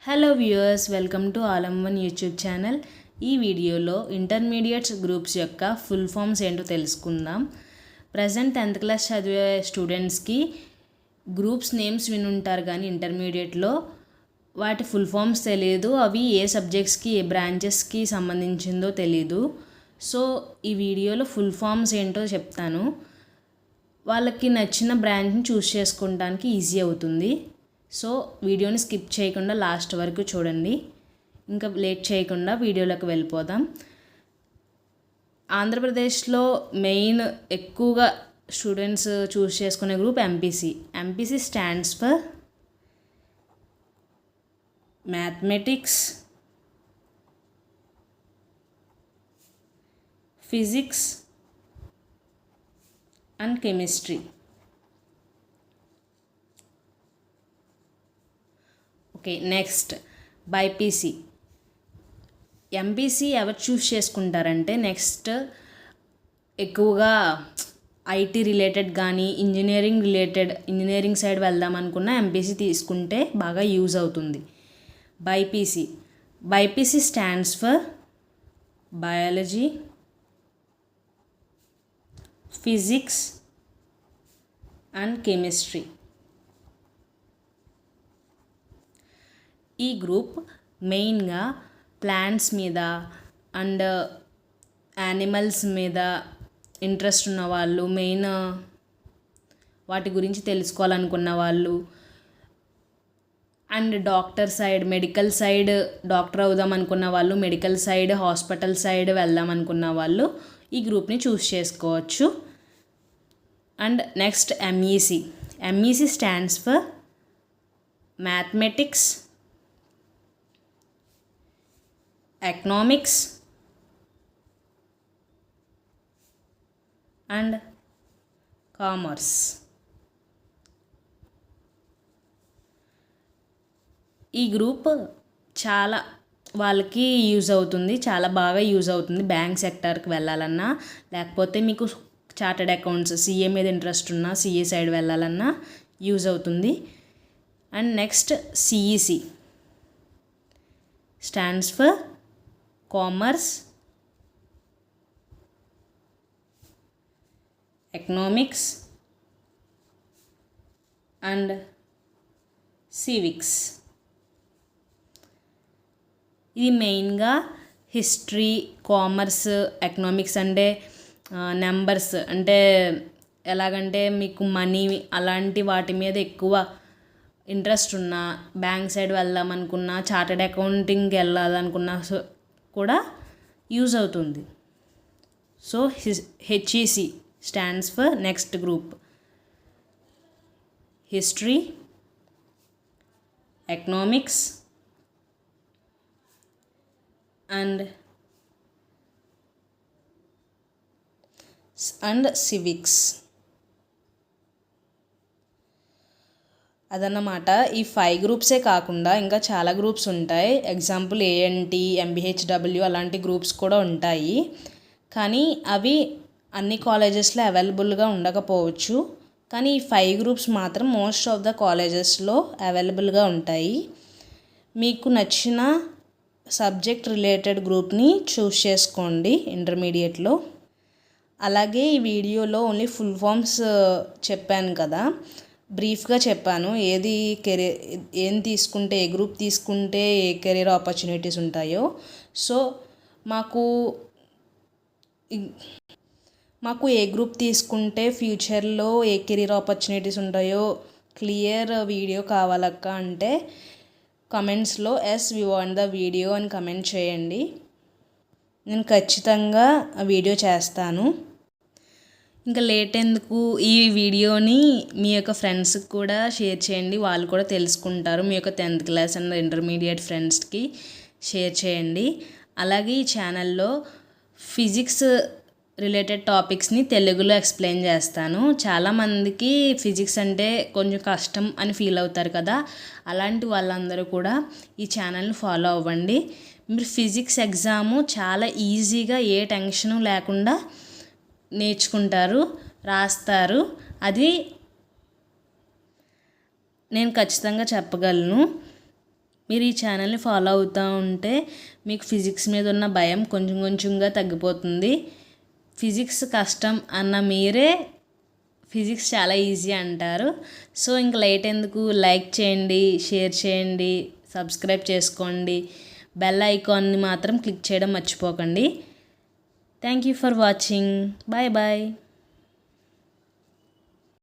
Hello viewers, welcome to all-in-one YouTube channel. ఈ వీడియోలో intermediate groups యొక్క ఫుల్ ఫామ్స్ ఏంటో తెలుసుకుందాం. ప్రజెంట్ 10th క్లాస్ చదివే స్టూడెంట్స్కి గ్రూప్స్ నేమ్స్ వినుంటారు, కానీ ఇంటర్మీడియట్లో వాటి ఫుల్ ఫామ్స్ తెలియదు. అవి ఏ సబ్జెక్ట్స్కి ఏ బ్రాంచెస్కి సంబంధించిందో తెలీదు. సో ఈ వీడియోలో ఫుల్ ఫామ్స్ ఏంటో చెప్తాను. వాళ్ళకి నచ్చిన బ్రాంచ్ని చూస్ చేసుకోవడానికి ఈజీ అవుతుంది. సో వీడియోని స్కిప్ చేయకుండా లాస్ట్ వరకు చూడండి. ఇంకా లేట్ చేయకుండా వీడియోలోకి వెళ్ళిపోదాం. ఆంధ్రప్రదేశ్లో మెయిన్ ఎక్కువగా స్టూడెంట్స్ చూస్ చేసుకునే group MPC. MPC stands for mathematics, physics and chemistry. Okay, next BiPC. MPC ఎవరు చూస్ చేసుకుంటారంటే నెక్స్ట్ ఎక్కువగా ఐటీ రిలేటెడ్ కానీ ఇంజనీరింగ్ సైడ్ వెళ్దాం అనుకున్న ఎంపీసీ తీసుకుంటే బాగా యూజ్ అవుతుంది. BiPC stands for biology, physics and chemistry. ఈ గ్రూప్ మెయిన్గా ప్లాంట్స్ మీద అండ్ యానిమల్స్ మీద ఇంట్రెస్ట్ ఉన్న వాళ్ళు, మెయిన్ వాటి గురించి తెలుసుకోవాలనుకున్న వాళ్ళు, అండ్ మెడికల్ సైడ్ డాక్టర్ అవుదాం అనుకున్న వాళ్ళు, మెడికల్ సైడ్ హాస్పిటల్ సైడ్ వెళ్దాం అనుకున్న వాళ్ళు ఈ గ్రూప్ని చూస్ చేసుకోవచ్చు. And next MEC stands for mathematics, economics and commerce. ఈ గ్రూప్ చాలా వాళ్ళకి యూజ్ అవుతుంది, చాలా బాగా యూజ్ అవుతుంది. బ్యాంక్ సెక్టార్కి వెళ్ళాలన్నా, లేకపోతే మీకు చార్టెడ్ అకౌంట్స్ సిఏ మీద ఇంట్రెస్ట్ ఉన్నా సిఏ సైడ్ వెళ్ళాలన్నా యూజ్ అవుతుంది. And next CEC stands for commerce, economics and civics. ఇది మెయిన్గా హిస్టరీ, కామర్స్, ఎకనామిక్స్ అంటే నెంబర్స్, అంటే ఎలాగంటే మీకు మనీ అలాంటి వాటి మీద ఎక్కువ ఇంట్రెస్ట్ ఉన్న, బ్యాంక్ సైడ్ వెళ్దాం అనుకున్నా, చార్టెడ్ అకౌంటింగ్కి వెళ్ళాలనుకున్నా కూడా యూజ్ అవుతుంది. So HEC stands for next group history, economics and civics. అదన్నమాట. ఈ 5 గ్రూప్సే కాకుండా ఇంకా చాలా గ్రూప్స్ ఉంటాయి. ఎగ్జాంపుల్ ఏఎన్టీ, ఎంబీహెచ్డబ్ల్యూ అలాంటి గ్రూప్స్ కూడా ఉంటాయి. కానీ అవి అన్ని కాలేజెస్లో అవైలబుల్గా ఉండకపోవచ్చు. కానీ ఈ 5 గ్రూప్స్ మాత్రం మోస్ట్ ఆఫ్ ద కాలేజెస్లో అవైలబుల్గా ఉంటాయి. మీకు నచ్చిన సబ్జెక్ట్ రిలేటెడ్ గ్రూప్ని చూస్ చేసుకోండి ఇంటర్మీడియట్లో. అలాగే ఈ వీడియోలో ఓన్లీ ఫుల్ ఫామ్స్ చెప్పాను కదా, బ్రీఫ్గా చెప్పాను. ఏం తీసుకుంటే, ఏ గ్రూప్ తీసుకుంటే ఏ కెరీర్ ఆపర్చునిటీస్ ఉంటాయో. సో మాకు ఏ గ్రూప్ తీసుకుంటే ఫ్యూచర్లో ఏ కెరీర్ ఆపర్చునిటీస్ ఉంటాయో క్లియర్ వీడియో కావాలక్క అంటే కమెంట్స్లో వి వాంట్ ద వీడియో అని కమెంట్ చేయండి. నేను ఖచ్చితంగా ఆ వీడియో చేస్తాను. ఇంకా లేట్ ఎందుకు, ఈ వీడియోని మీ యొక్క ఫ్రెండ్స్కి కూడా షేర్ చేయండి, వాళ్ళు కూడా తెలుసుకుంటారు. మీ యొక్క 10th క్లాస్ అండ్ ఇంటర్మీడియట్ ఫ్రెండ్స్కి షేర్ చేయండి. అలాగే ఈ ఛానల్లో ఫిజిక్స్ రిలేటెడ్ టాపిక్స్ని తెలుగులో ఎక్స్ప్లెయిన్ చేస్తాను. చాలామందికి ఫిజిక్స్ అంటే కొంచెం కష్టం అని ఫీల్ అవుతారు కదా, అలాంటి వాళ్ళందరూ కూడా ఈ ఛానల్ని ఫాలో అవ్వండి. మీరు ఫిజిక్స్ ఎగ్జాము చాలా ఈజీగా ఏ టెన్షను లేకుండా నేర్చుకుంటారు, రాస్తారు. అది నేను ఖచ్చితంగా చెప్పగలను. మీరు ఈ ఛానల్ని ఫాలో అవుతూ ఉంటే మీకు ఫిజిక్స్ మీద ఉన్న భయం కొంచెం కొంచెంగా తగ్గిపోతుంది. ఫిజిక్స్ కష్టం అన్న మీరే ఫిజిక్స్ చాలా ఈజీ అంటారు. సో ఇంక లేట్ ఎందుకు, లైక్ చేయండి, షేర్ చేయండి, సబ్స్క్రైబ్ చేసుకోండి. బెల్ ఐకాన్ని మాత్రం క్లిక్ చేయడం మర్చిపోకండి. Thank you for watching. Bye bye.